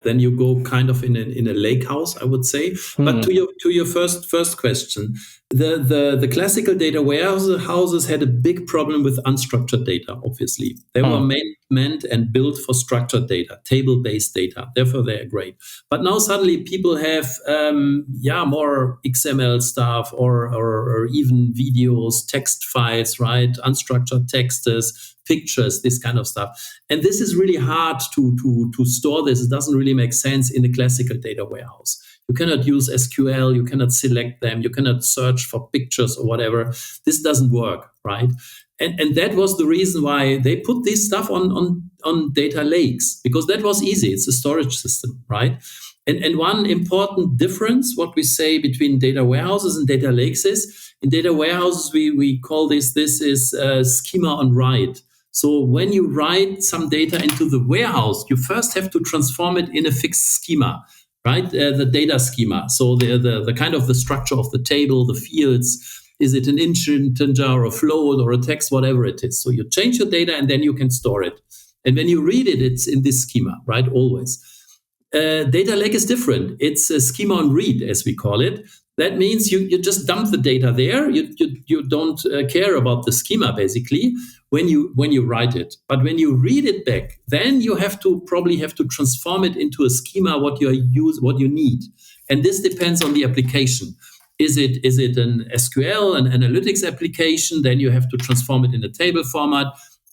then you go kind of in a lake house, I would say. But to your first question, the classical data warehouses had a big problem with unstructured data. Obviously, they were meant and built for structured data, table-based data. Therefore, they are great. But now suddenly people have more XML stuff or even videos, text files, right? Unstructured texts, pictures, this kind of stuff. And this is really hard to store this. It doesn't really make sense in a classical data warehouse. You cannot use SQL, you cannot select them, you cannot search for pictures or whatever. This doesn't work, right? And that was the reason why they put this stuff on data lakes, because that was easy. It's a storage system, right? And one important difference, what we say between data warehouses and data lakes is, in data warehouses, we call this is schema on write. So when you write some data into the warehouse, you first have to transform it in a fixed schema, right? The data schema. So the kind of the structure of the table, the fields, is it an integer or a float or a text, whatever it is. So you change your data and then you can store it. And when you read it, it's in this schema, right? Always. Data lake is different. It's a schema on read, as we call it. That means you just dump the data there. You don't care about the schema basically when you write it. But when you read it back, then you probably have to transform it into a schema what you need. And this depends on the application. Is it an SQL, an analytics application? Then you have to transform it in a table format.